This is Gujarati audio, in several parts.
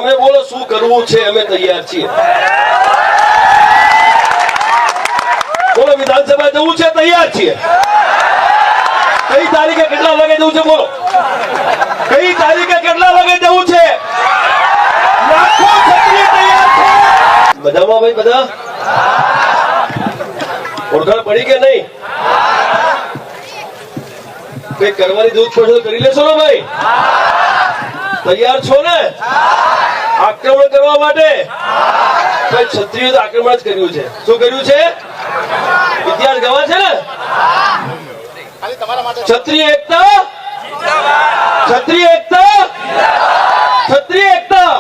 તમે બોલો શું કરવું છે, અમે તૈયાર છીએ. બોલો વિધાનસભા જવું છે, તૈયાર છીએ. કઈ તારીખે કેટલા વાગે જવું છે? બોલો કઈ તારીખે કેટલા વાગે જવું છે? લાખો ક્ષત્રિય તૈયાર છે. મજામાં ભાઈ બધા? ઓળખાણ પડી કે નહીં? કઈ કરવાની જરૂર પડશે તો કરી લેશો ને ભાઈ? તૈયાર છો ને આક્રમણ કરવા માટે? ભાઈ ક્ષત્રિયો આક્રમણ જ કર્યું છે. શું કર્યું છે? ઇતિહાસ ગવા છે ને. ક્ષત્રિય એકતા, ક્ષત્રિય એકતા, ક્ષત્રિય એકતા.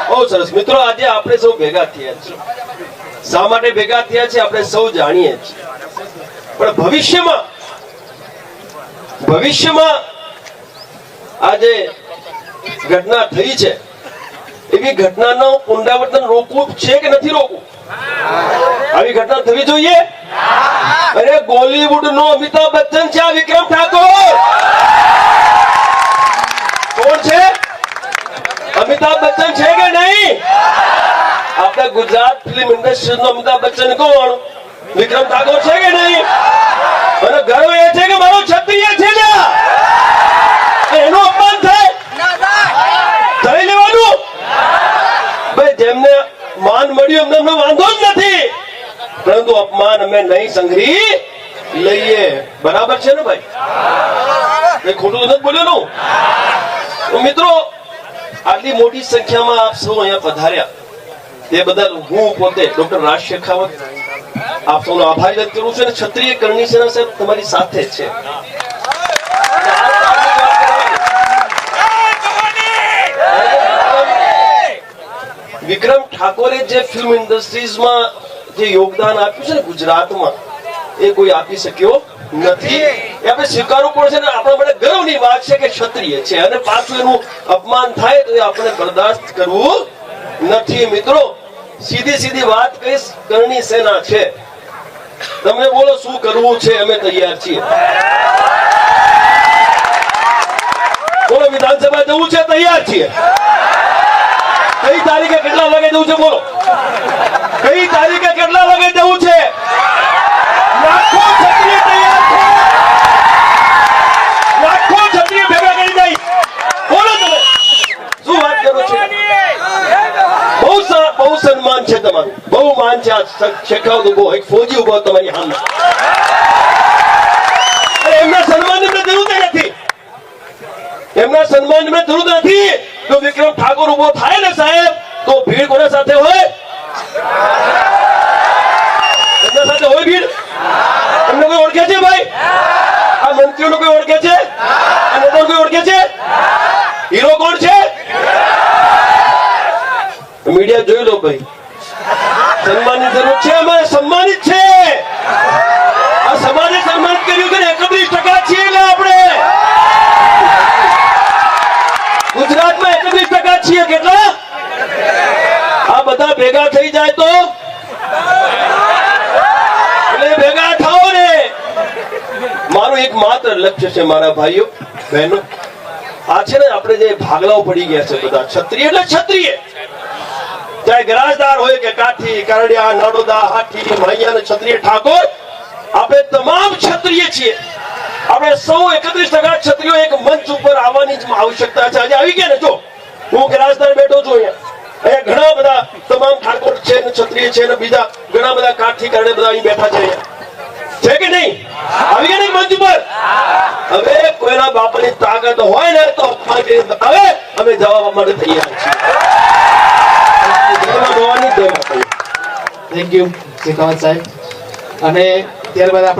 બહુ સરસ મિત્રો, આજે આપણે સૌ ભેગા થયા છીએ. શા માટે ભેગા થયા છે આપણે સૌ જાણીએ છીએ, પણ ભવિષ્યમાં આજે ઘટના થઈ છે, એવી ઘટનાનું પુનરાવર્તન રોકવું છે કે નથી રોકવું? આવી ઘટના થવી જોઈએ. અરે બોલીવુડ નો અમિતાભ બચ્ચન છે આ વિક્રમ ઠાકોર. કોણ છે? અમિતાભ બચ્ચન છે કે નહીં? આપણા ગુજરાત ફિલ્મ ઇન્ડસ્ટ્રી નો અમિતાભ બચ્ચન કોણ? વિક્રમ ઠાકોર છે કે નહીં? અને ગર્વ એ છે કે મારો ક્ષત્રિય છે. એનું અપમાન થાય થઈ લેવાનું. ભાઈ જેમને માન મળ્યું એમને વાંધો જ નથી, પરંતુ અપમાન અમે નહીં સંઘરી લઈએ. બરાબર છે ને ભાઈ? ખોટું નથી બોલ્યો ને મિત્રો? આટલી મોટી સંખ્યામાં આપ સૌ અહીંયા પધાર્યા તે બદલ હું પોતે ડોક્ટર રાજ શેખાવત આપ સૌનો આભાર વ્યક્ત કરું છું. અને ક્ષત્રિય કરણી સેના સાહેબ તમારી સાથે છે. વિક્રમ ઠાકોરે જે ફિલ્મ ઇન્ડસ્ટ્રીઝમાં જે યોગદાન આપ્યું છે ને ગુજરાતમાં, એ કોઈ આપી શક્યો નથી. એ આપણે સ્વીકારવું પડશે ને આપણા માટે ગર્વની વાત છે કે ક્ષત્રિય છે. અને પાછું એનું અપમાન થાય તો એ આપણે બરદાસ્ત કરવું નથી. મિત્રો સીધી વાત કહીશ, કરણી સેના છે. તમે બોલો શું કરવું છે, અમે તૈયાર છીએ. બોલો વિધાનસભા જવું છે, તૈયાર છીએ. કઈ તારીખે કેટલા વાગે જવું છે? બોલો કઈ તારીખે કેટલા વાગે જવું છે? લાખો ક્ષત્રિય તૈયાર છે. લાખો ક્ષત્રિય ભેગા કરી જાય. બોલો તમે શું વાત કરો છો? બહુ સન્માન છે તમારું, બહુ માન છે. શેખાવત ઉભો, એક ફોજી ઉભો તમારી સામે. એમના સન્માનની મને જરૂર નથી. એમના સન્માનની જરૂર નથી. જો વિક્રમ ઠાકોર ઉભો થાય ને સાહેબ, તો ભીડ કોના સાથે હોય? એમના સાથે હોય ભીડ. એમને કોઈ ઓળખે છે ભાઈ? આ મંત્રીઓને કોઈ ઓળખે છે? આ નેતાઓ કોઈ ઓળખે છે? હીરો કોણ છે? મીડિયા જોઈ લો ભાઈ. સન્માનની જરૂર છે, અમારે સન્માનિત છે. આ સમાજે સન્માનિત કર્યું કે 31% છીએ એટલે આપણે ગુજરાતમાં 31% છીએ. કેટલા? આ બધા ભેગા થઈ જાય તો એટલે ભેગા થાઓ ને. મારું એક માત્ર લક્ષ્ય છે મારા ભાઈઓ બહેનો. આ છે ને આપણે જે ભાગલાઓ પડી ગયા છે બધા, ક્ષત્રિય એટલે ક્ષત્રિય, ચાહે ગરાજદાર હોય કે કાઠી, કરડિયા, નાડોદા, હાથી, મૈયા અને ક્ષત્રિય ઠાકોર, આપણે તમામ ક્ષત્રિય છીએ. આપણે સૌ 31% ક્ષત્રિયો એક મંચ ઉપર આવવાની જ આવશ્યકતા છે. આજે આવી ગયા ને. જો હું ગરાજદાર બેઠો છું અહીંયા ઘણા બધા તમામ ઠાકોર છે ને ક્ષત્રિય છે ને બીજા ઘણા બધા કાઠી કરડે બધા અહીં બેઠા છે. છે કે નહીં? આવી ગયા ને મંચ ઉપર. હવે કોઈના બાપાની તાકાત હોય ને તો હવે અમે જવાબ માટે તૈયાર છીએ. થેન્ક યુ શેખાવત સાહેબ. અને ત્યારબાદ આપણે